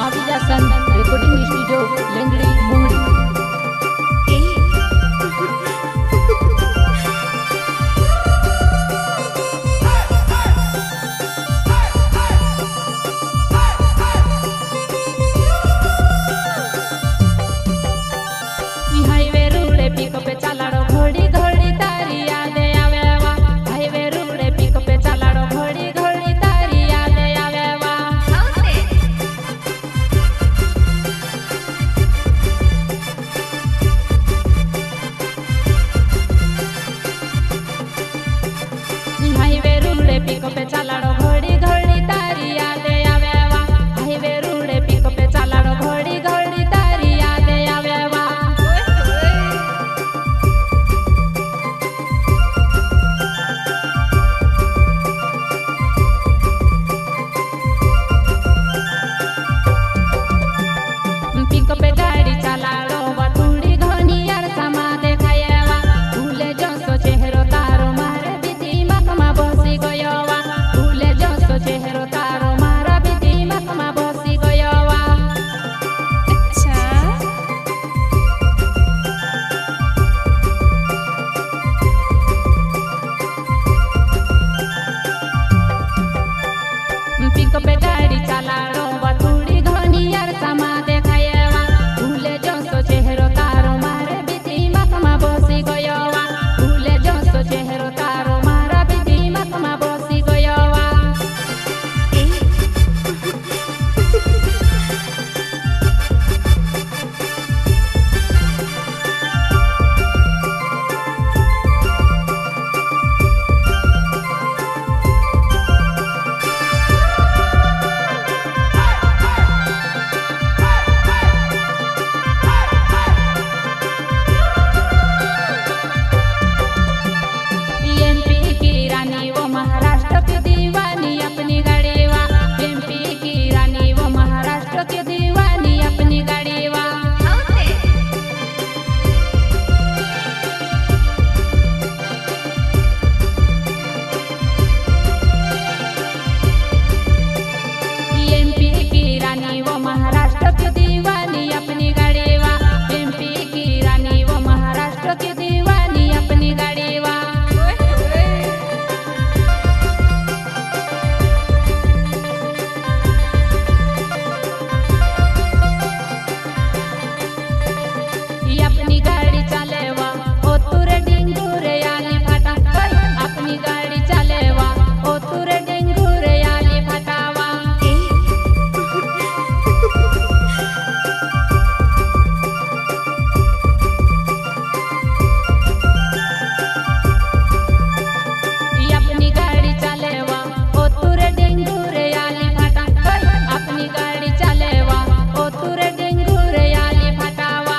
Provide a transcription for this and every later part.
महाविलासन recording studio लेंगड़ी मुंगड़ी। पिको पे चालाड़ो घोड़ी घोड़ी तारी यादे आवेवा। हाईवे रूड़े पिको पे चालाड़ो घोड़ी घोड़ी तारी यादे आवेवा। पिको पे गाड़ी चालाड़ो वतुड़ी घोनी यार समा देखायवा। भूले जो सो चेहरो तारो मारे बीती मकमा बसी गयो। चेहरो तारो मारा भी दिमाग में बसी गयो वा। अच्छा पिको पे गाड़ी चालाड़ो वतुड़ी घोनी यार समा देखायवा। भूले जो सो चेहरो तारो मारे भी दिमाग में बसी गयो वा। भूले जो सो चेहरो तारो मारा भी दिमाग में बसी गयो वा। महाराष्ट्र की दीवानी अपनी गाड़ी वा। एमपी की रानी वो महाराष्ट्र की दीवानी अपनी गाड़ी वा। एमपी की रानी वो महाराष्ट्र की दीवानी अपनी गाड़ी वा। एमपी की रानी वो महाराष्ट्र की दीवानी अपनी गाड़ी वा। अपनी गाड़ी चलेवा ओ तुरे डिंगुरे आली फाटा। अपनी गाड़ी चलेवा ओ तुरे डिंगुरे आली फटावा। अपनी गाड़ी चलेवा ओ तुरे डिंगुरे आली फाटा। अपनी गाड़ी चलेवा ओ तुरे डिंगुरे आली फटावा।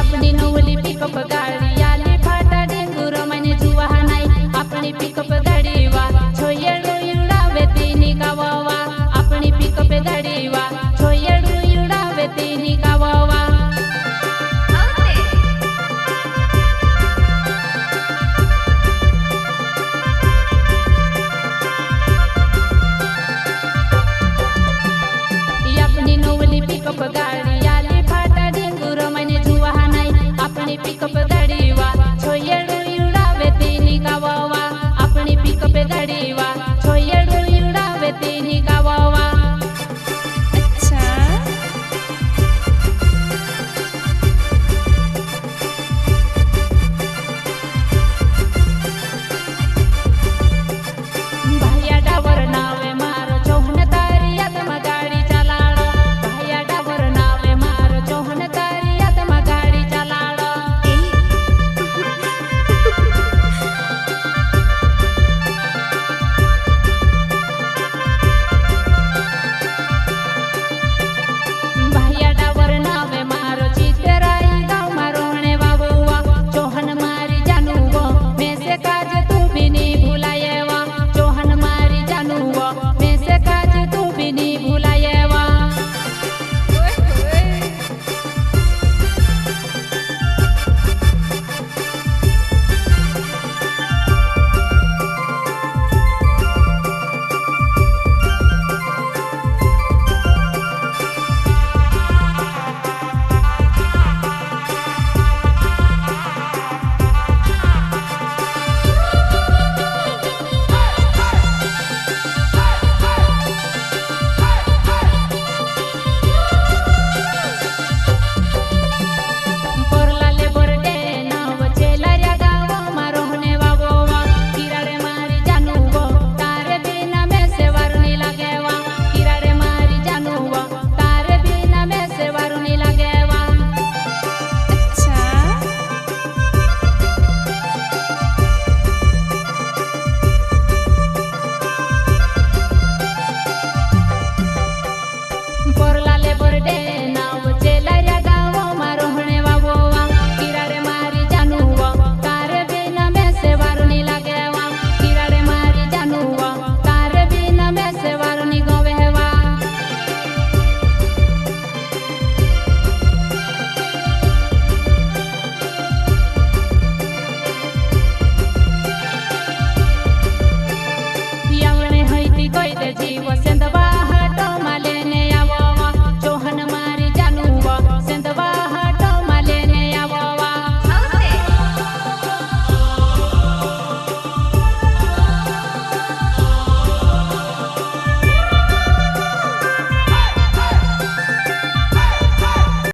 अपनी नवली पिकअप गाड़ी